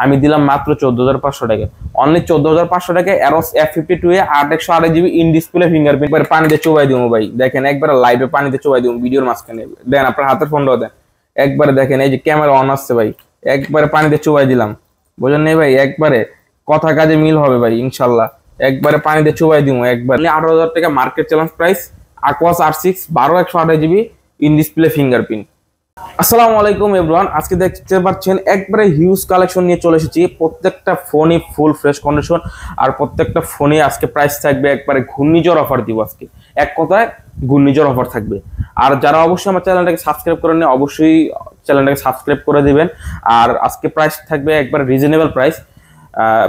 আমি দিলাম মাত্র 14,500 টাকা, অনলি 14,500 টাকায় Aros F52 A 8 GB in display fingerprint. একবার পানিতে চুবাই দিব ভাই, দেখেন একবার লাইভে পানিতে চুবাই দিব ভিডিওর মাঝখানে। দেন আপনার হাতের ফোনটাও দেন, একবারে দেখেন এই যে ক্যামেরা অন আসছে ভাই, একবারে পানিতে চুবাই দিলাম। বুঝলেন নাই ভাই, একবারে কথা কাজে মিল হবে ভাই ইনশাল্লাহ। একবারে পানিতে চুবাই দিব একবার। 18,000 টাকা market challenge price, Aquos R6 12 GB in display fingerprint. আসসালামু আলাইকুম এভরিওয়ান, আজকে দেখতে পাচ্ছেন একবারে হিউজ কালেকশন নিয়ে চলে এসেছি। প্রত্যেকটা ফোনই ফুল ফ্রেশ কন্ডিশন, আর প্রত্যেকটা ফোনে আজকে প্রাইস থাকবে একবারে ঘূর্ণিঝড় অফার দিব আজকে। এক কথায় ঘূর্ণিঝড় অফার থাকবে। আর যারা অবশ্যই আমার চ্যানেলটাকে সাবস্ক্রাইব করেন অবশ্যই চ্যানেলটাকে সাবস্ক্রাইব করে দিবেন। আর আজকে প্রাইস থাকবে একবারে রিজনেবল প্রাইস।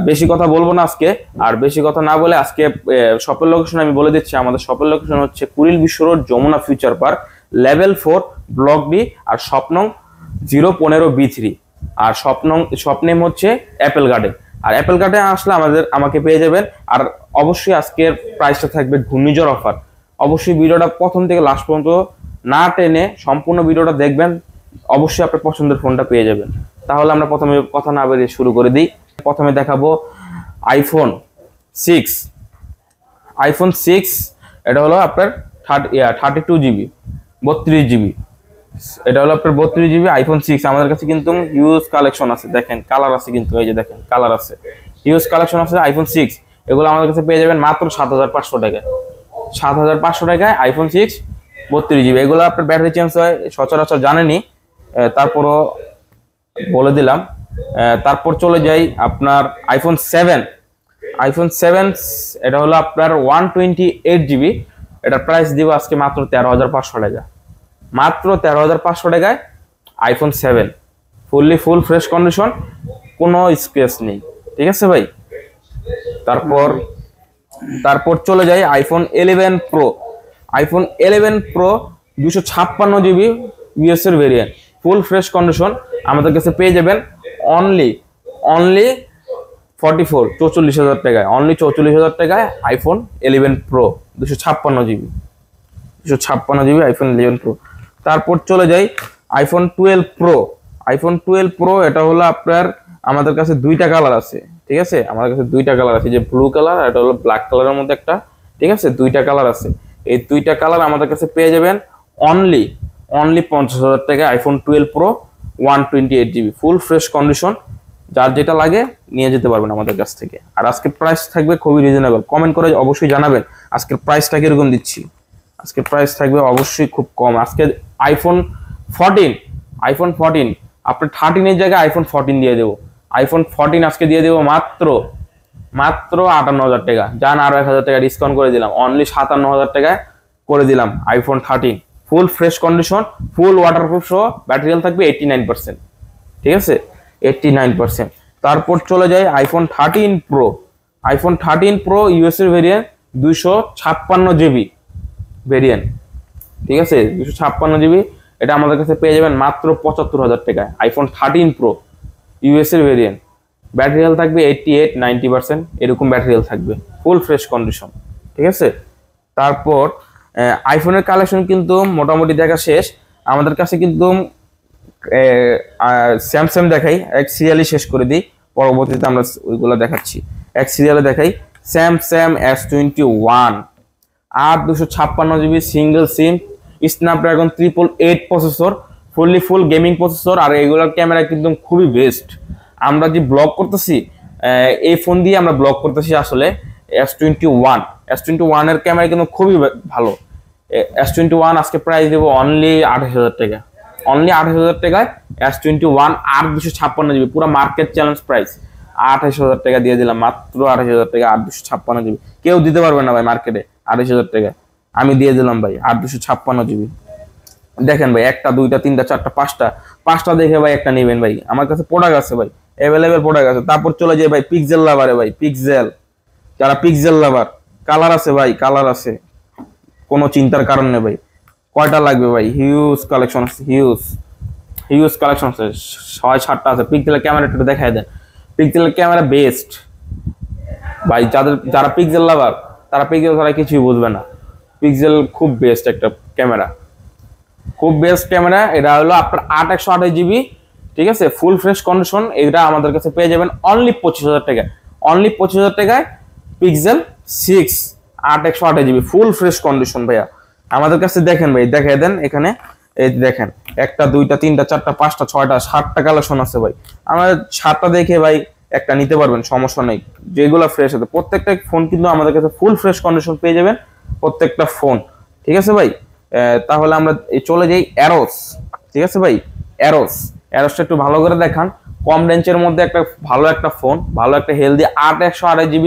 বেশি কথা বলবো না আজকে, আর বেশি কথা না বলে আজকে শপের লোকেশন আমি বলে দিচ্ছি। আমাদের শপের লোকেশন হচ্ছে Kuril Bishwa road, Jamuna future park, level 4 block D, আর স্বপ্নং 015B3, আর স্বপ্নেম হচ্ছে অ্যাপেল গার্ডেন। আর অ্যাপেল গার্ডেন আসলে আমাকে পেয়ে যাবেন। আর অবশ্যই আজকের প্রাইসটা থাকবে ঘূর্ণিঝড় অফার। অবশ্যই ভিডিওটা প্রথম থেকে লাস্ট পর্যন্ত না টেনে সম্পূর্ণ ভিডিওটা দেখবেন, অবশ্যই আপনার পছন্দের ফোনটা পেয়ে যাবেন। তাহলে আমরা প্রথমে কথা না বেরিয়ে শুরু করে দিই। প্রথমে দেখাবো আইফোন 6। এটা হলো আপনার 32 জিবি 32 জিবি, এটা হলো আপনার 32 জিবি আইফোন 6। আমাদের কাছে কিন্তু হিউজ কালেকশন আছে, দেখেন কালার আছে কিন্তু, এই যে দেখেন কালার আছে, হিউজ কালেকশন আছে আইফোন 6। এগুলো আমাদের কাছে পেয়ে যাবেন মাত্র 7,500 টাকায়। 7,500 টাকায় আইফোন 6 32 জিবি। এগুলো আপনার ব্যাটারি চেঞ্জ হয় সচরাচর জানেনি, তারপরও বলে দিলাম। তারপর চলে যাই আপনার আইফোন 7। এটা হলো আপনার 128 জিবি। এটার প্রাইস দিব আজকে মাত্র 13,500 টাকা। মাত্র 13,500 টাকায় আইফোন 7 ফুল ফ্রেশ কন্ডিশন, কোনো স্ক্র্যাচ নেই, ঠিক আছে ভাই। তারপর চলে যাই আইফোন 11 প্রো 256 জিবি ইউএস এর ভেরিয়েন্ট, ফুল ফ্রেশ কন্ডিশন। আমাদের কাছে পেয়ে যাবেন অনলি 44,000 টাকায়, অনলি 44,000 টাকায় iPhone 11 pro 256 GB iPhone 11 pro. তারপর চলে যাই আইফোন 12 প্রো। এটা হলো আপনার আমাদের কাছে দুইটা কালার আছে, ঠিক আছে। আমাদের কাছে দুইটা কালার আছে, যে ব্লু কালার, এটা হলো ব্ল্যাক কালারের মধ্যে একটা, ঠিক আছে। দুইটা কালার আছে, এই দুইটা কালার আমাদের কাছে পেয়ে যাবেন অনলি 50,000 টাকায় iPhone 12 pro 128 GB full fresh condition. যার যেটা লাগে নিয়ে যেতে পারবেন আমাদের কাছ থেকে। আর আজকের প্রাইস থাকবে খুবই রিজনেবল। কমেন্ট করে অবশ্যই জানাবেন আজকের প্রাইসটা কিরকম দিচ্ছি। আজকের প্রাইস থাকবে অবশ্যই খুব কম। আজকে আইফোন 14 আপনার 13 এর জায়গায় আইফোন 14 দিয়ে দেবো। আইফোন 14 আজকে দিয়ে দেবো মাত্র 58,000 টাকা। যান আরো 1,000 টাকা ডিসকাউন্ট করে দিলাম, অনলি 57,000 টাকায় করে দিলাম আইফোন 13 ফুল ফ্রেশ কন্ডিশন, ফুল ওয়াটারপ্রুফ সহ। ব্যাটারি হেলথ থাকবে 89%, ঠিক আছে, 89%। তারপর চলে যায় আইফোন 13 প্রো ইউএস এর ভেরিয়েন্ট 256 জিবি ভেরিয়েন্ট, ঠিক আছে, 256 জিবি। এটা আমাদের কাছে পেয়ে যাবেন মাত্র 75,000 টাকায় আইফোন 13 প্রো ইউএস এর ভেরিয়েন্ট। ব্যাটারি হেলথ থাকবে 88-90% এরকম ব্যাটারি হেলথ থাকবে, ফুল ফ্রেশ কন্ডিশন, ঠিক আছে। তারপর আইফোনের কালেকশন কিন্তু মোটামুটি দেখা শেষ। আমাদের কাছে কিন্তু স্যামসাং দেখাই, এক সিরিয়ালই শেষ করে দিই, পরবর্তীতে আমরা ওইগুলো দেখাচ্ছি। এক সিরিয়ালে দেখাই Samsung S21 256 GB single SIM, Snapdragon 888 processor, full gaming processor. আর এগুলোর ক্যামেরা কিন্তু খুবই বেস্ট। আমরা যে ব্লগ করতেছি এই ফোন দিয়ে আমরা ব্লগ করতেছি আসলে। S21 এর ক্যামেরা কিন্তু খুবই ভালো। S21 আজকে প্রাইস দেবো অনলি 28,000 টাকা, অনলি 28,000 টাকায় S21 256 জিবি, পুরো মার্কেট চ্যালেঞ্জ প্রাইস। 28,000 টাকা দিয়ে দিলাম, মাত্র 28,000 টাকা 256 জিবি। কেউ দিতে পারবে না ভাই মার্কেটে 28,000 টাকা, আমি দিয়ে দিলাম ভাই 256 জিবি। দেখেন ভাই, একটা দুইটা তিনটা চারটা পাঁচটা দেখে ভাই একটা নেবেন ভাই। আমার কাছে প্রোডাক্ট আছে ভাই, অ্যাভেলেবেল প্রোডাক্ট আছে। তারপর চলে যায় ভাই পিক্সেল লাভারে, ভাই যারা পিক্সেল লাভার, কালার আছে ভাই, কালার আছে, কোনো চিন্তার কারণ নেই ভাই। কয়টা লাগবে ভাই, হিউজ কালেকশন আছে, হিউজ কালেকশন আছে, 6-7টা আছে। পিক্সেলের ক্যামেরা একটু দেখাই দেন, পিক্সেলের ক্যামেরা বেস্ট ভাই। যারা পিক্সেল লাভার তারা পিক্সেল ছাড়া কিছুই বুঝবে না। পিক্সেল খুব বেস্ট একটা ক্যামেরা, খুব বেস্ট ক্যামেরা। এটা হলো আপনার 8/128 জিবি, ঠিক আছে, ফুল ফ্রেশ কন্ডিশন। এটা আমাদের কাছে পেয়ে যাবেন অনলি 25,000 টাকায়। অনলি 25,000 টাকায় pixel 6 8/128 GB full fresh condition ভাইয়া। আমাদের কাছে দেখেন ভাই, দেখাই দেন এখানে, এই দেখেন 1টা 2টা 3টা 4টা 5টা 6টা 7টা কালেকশন আছে ভাই। আমাদের 7টা দেখে ভাই একটা নিতে পারবেন, সমস্যা নেই। যেগুলো ফ্রেশ আছে প্রত্যেকটা ফোন কিন্তু আমাদের কাছে ফুল ফ্রেশ কন্ডিশন পেয়ে যাবেন প্রত্যেকটা ফোন, ঠিক আছে ভাই। তাহলে আমরা চলে যাই অ্যারোস, ঠিক আছে ভাই। অ্যারোসটা একটু ভালো করে দেখান। কম রেঞ্জের মধ্যে একটা ভালো একটা ফোন, ভালো একটা হেলদি 8/128 GB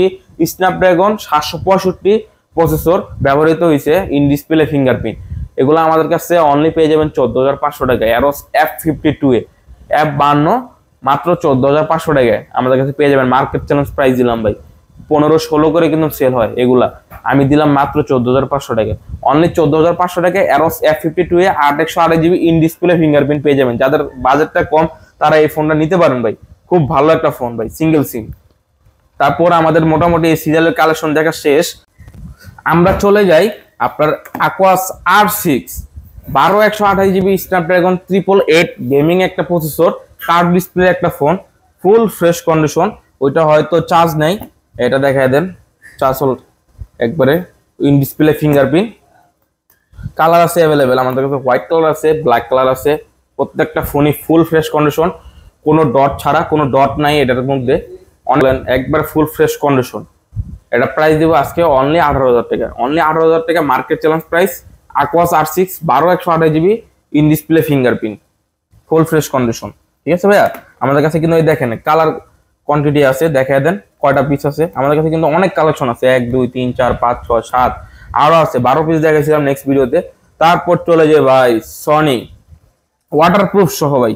স্ন্যাপড্রাগন 765 প্রসেসর ব্যবহৃত হয়েছে, ইন ডিসপ্লে ফিঙ্গারপ্রিন্ট। এগুলো আমাদের কাছে অনলি পেয়ে যাবেন 14,500 টাকায়। অ্যারোস F52 F52 মাত্র 14,500 টাকায় আমাদের কাছে পেয়ে যাবেন। মার্কেট চ্যালেঞ্জ প্রাইস দিলাম ভাই, 15-16 করে কিন্তু সেল হয় এগুলা, আমি দিলাম মাত্র 14,500 টাকায়। অনলি 14,500 টাকায় Arrows F52 8/128 GB in display fingerprint পেয়ে যাবেন। যাদের বাজেটটা কম তারা এই ফোনটা নিতে পারেন ভাই, খুব ভালো একটা ফোন ভাই, সিঙ্গেল সিম। তারপর আমাদের মোটামুটি এই সিরিয়ালের কালেকশন দেখা শেষ। আমরা চলে যাই আপনার Aquos R6 12/128 GB Snapdragon 888 gaming একটা প্রসেসর, কার্ভ ডিসপ্লে একটা ফোন, ফুল ফ্রেশ কন্ডিশন। ওইটা হয়তো চার্জ নেই, এটা দেখায় দেন, চার্জ হল একবারে ইন ডিসপ্লে ফিঙ্গারপ্রিন্ট। কালার আছে অ্যাভেলেবেল আমাদের কাছে, হোয়াইট কালার আছে, ব্ল্যাক কালার আছে। প্রত্যেকটা ফোনই ফুল ফ্রেশ কন্ডিশন, কোনো ডট ছাড়া, কোনো ডট নাই এটার মধ্যে, অনলাইন একবার ফুল ফ্রেশ কন্ডিশন। এটা প্রাইস দিব আজকে অনলি 18,000 টাকা। অনলি 18,000 টাকা market challenge price. Aquos R6 12/128 GB in display fingerprint, full fresh condition, ঠিক আছে ভাইয়া। আমাদের কাছে কিন্তু এই দেখেন কালার কোয়ান্টিটি আছে, দেখায় দেন কয়টা পিস আছে। আমাদের কাছে কিন্তু অনেক কালেকশন আছে, 1 2 3 4 5 6 7 আরো আছে, 12 পিস দেখাইছিলাম নেক্সট ভিডিওতে। তারপর চলে যায় ভাই সনি ওয়াটারপ্রুফ সহ ভাই,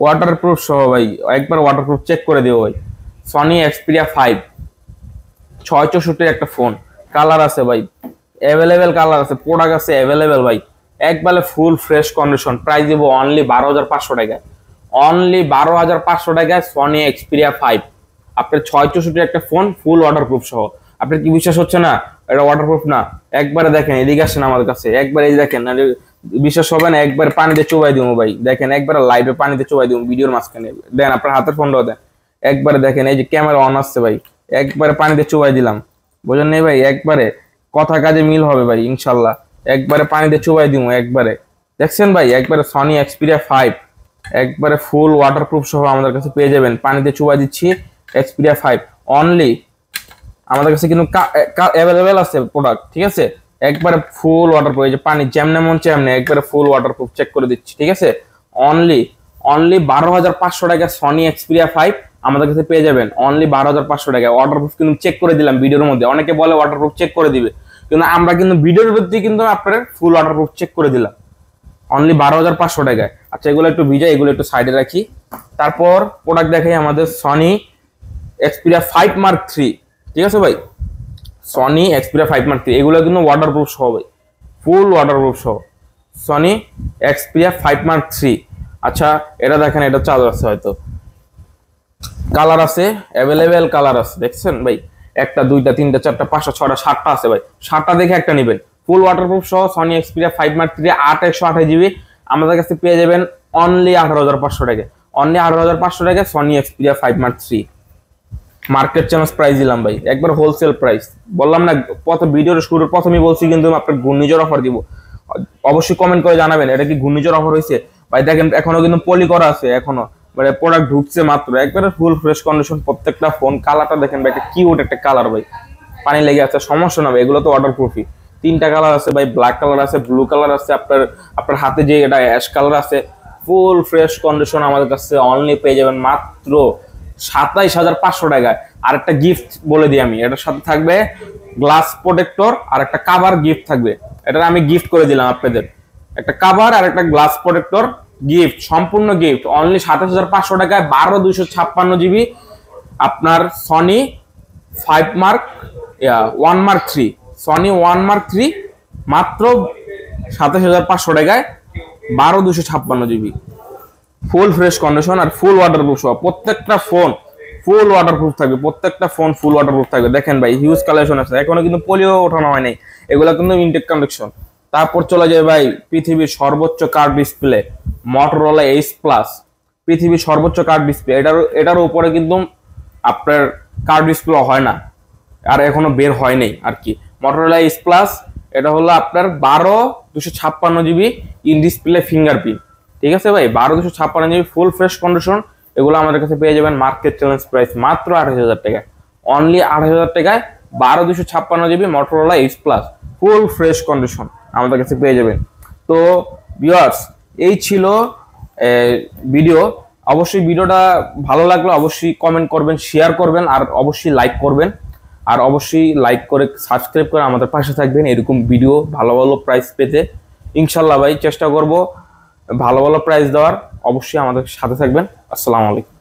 ওয়াটারপ্রুফ সহ ভাই, একবার ওয়াটারপ্রুফ চেক করে দিও ভাই। সনি Xperia 5 664 একটা ফোন, কালার আছে ভাই অ্যাভেলেবেল, কালার আছে, প্রোডাক্ট আছে অ্যাভেলেবেল ভাই, একবারে ফুল ফ্রেশ কন্ডিশন। প্রাইস দিব অনলি 12,500 টাকা। অনলি 12,500 টাকায় সনি Xperia 5 আপনার 664 একটা ফোন, ফুল ওয়াটারপ্রুফ সহ। আপনার কি বিশ্বাস হচ্ছে না এটা ওয়াটারপ্রুফ না? একবারে দেখেন, এদিকে আসেন আমাদের কাছে, একবার এই দেখেন, বিশ্বাস হবে না, একবার পানিতে চুবাই দিব ভাই। দেখেন একবার লাইভে পানিতে চুবাই দিব ভিডিওর মাঝখানে, দেন আপনার হাতের ফোনটাও দেন, একবারে দেখেন এই যে ক্যামেরা অন আসছে ভাই, একবারে পানিতে চুবাই দিলাম, বুঝলেন নেই ভাই? একবারে কথা কাজে মিল হবে ভাই ইনশাল্লাহ। একবারে পানিতে চুবাই দিব একবারে, দেখছেন ভাই? একবারে সনি Xperia 5 একবারে ফুল ওয়াটারপ্রুফ সহ আমাদের কাছে পেয়ে যাবেন। পানিতে চুবাই দিচ্ছি Xperia 5 অনলি, আমাদের কাছে কিন্তু অ্যাভেলেবেল আছে প্রোডাক্ট, ঠিক আছে? একবারে ফুল ওয়াটারপ্রুফ, এই যে পানি যেমনে মন চেমনে একবারে ফুল ওয়াটারপ্রুফ চেক করে দিচ্ছি, ঠিক আছে? অনলি 12,500 টাকা সনি Xperia 5 আমাদের কাছে পেয়ে যাবেন অনলি 12,500 টাকা। ওয়াটারপ্রুফ কিন্তু চেক করে দিলাম ভিডিওর মধ্যে, অনেকে বলে ওয়াটারপ্রুফ চেক করে দিবে, কিন্তু আমরা কিন্তু ভিডিওর মধ্যে কিন্তু আপনার ফুল ওয়াটারপ্রুফ চেক করে দিলাম অনলি 12,500 টাকায়। আচ্ছা এগুলো একটু ভিজা, এগুলো একটু সাইডে রাখি। তারপর প্রোডাক্ট দেখাই আমাদের সনি Xperia 5 Mark III, ঠিক আছে ভাই? সনি Xperia 5 Mark III এগুলো কিন্তু ওয়াটারপ্রুফ সহ ভাই, ফুল ওয়াটারপ্রুফ সহ সনি Xperia 5 Mark III। আচ্ছা এটা দেখেন, এটা চার্জ আছে হয়তো, কালার আছে অ্যাভেলেবেল, কালার আছে দেখছেন ভাই? 1টা 2টা 3টা 4টা 5টা 6টা 7টা আছে ভাই, 7টা দেখে একটা নেবেন। ফুল ওয়াটারপ্রুফ সহ Sony Xperia 5 Mark III 8/128 GB আমাদের কাছে পেয়ে যাবেন অনলি 18,500 টাকা। অনলি 18,500 টাকা Sony Xperia 5 Mark III market challenge price দিলাম ভাই, একবার হোলসেল প্রাইস। বললাম না প্রথম ভিডিওর শুরুর প্রথমেই বলছি কিন্তু আপনার ঘূর্ণিঝড় অফার দিব। অবশ্যই কমেন্ট করে জানাবেন এটা কি ঘূর্ণিঝড় অফার হয়েছে ভাই। দেখেন এখনো কিন্তু পলি করা আছে, এখনো মানে প্রোডাক্ট ঢুকছে মাত্র, একবারে ফুল ফ্রেশ কন্ডিশন প্রত্যেকটা ফোন। কালারটা দেখেন ভাই, একটা কিউট একটা কালার ভাই, পানি লেগে আছে সমস্যা না ভাই, এগুলো তো ওয়াটারপ্রুফই। 3টা কালার আছে ভাই, ব্ল্যাক কালার আছে, ব্লু কালার আছে, আপনার হাতে যে এটা অ্যাশ কালার আছে, ফুল ফ্রেশ কন্ডিশন আমাদের কাছে অনলি পেয়ে যাবেন মাত্র 27,500 টাকায়। আর একটা গিফট বলে দিই আমি, এটার সাথে থাকবে গ্লাস প্রোটেক্টর আর একটা কাভার গিফট থাকবে। এটা আমি গিফট করে দিলাম আপনাদের, একটা কাভার আর একটা গ্লাস প্রোটেক্টর গিফট, সম্পূর্ণ গিফট অনলি 27,500 টাকায়। 12/256 GB আপনার Sony 5 Mark 1 Mark III, Sony 1 Mark III মাত্র 27,500 টাকায় 12/256 GB ফুল ফ্রেশ কন্ডিশন আর ফুল ওয়াটারপ্রুফ সহ। প্রত্যেকটা ফোন ফুল ওয়াটারপ্রুফ থাকবে, প্রত্যেকটা ফোন ফুল ওয়াটারপ্রুফ থাকবে। দেখেন ভাই হিউজ কালেকশন আছে, এখনো কিন্তু পলিও ওঠানো হয় নাই, এগুলো কিন্তু ইনটেক কালেকশন। তারপর চলে যায় ভাই পৃথিবীর সর্বোচ্চ curve display Motorola Edge Plus পৃথিবীর সর্বোচ্চ কার্ভ ডিসপ্লে। এটার উপরে কিন্তু আপনার কার্ভ ডিসপ্লে হয় না, আর এখনো বের হয়নি আর কি। Motorola Edge Plus এটা হলো আপনার 12/256 GB ইন ডিসপ্লে ফিঙ্গারপ্রিন্ট। ঠিক আছে ভাই, 12/256 GB ফুল ফ্রেশ কন্ডিশন। এগুলো আমাদের কাছে পেয়ে যাবেন মার্কেট চ্যালেঞ্জ প্রাইস মাত্র 28,000 টাকায়। অনলি 28,000 টাকায় 12/256 GB Motorola Edge Plus full fresh condition আমাদের কাছে পেয়ে যাবেন। তো ভিউয়ার্স, এই ছিল ভিডিও। অবশ্যই ভিডিওটা ভালো লাগলে অবশ্যই কমেন্ট করবেন, শেয়ার করবেন, আর অবশ্যই লাইক করবেন। আর অবশ্যই লাইক করে সাবস্ক্রাইব করে আমাদের পাশে থাকবেন এরকম ভিডিও ভালো ভালো প্রাইস পেতে। ইনশাল্লাহ ভাই চেষ্টা করব ভালো ভালো প্রাইস দেওয়ার। অবশ্যই আমাদের সাথে থাকবেন। আসসালামু আলাইকুম।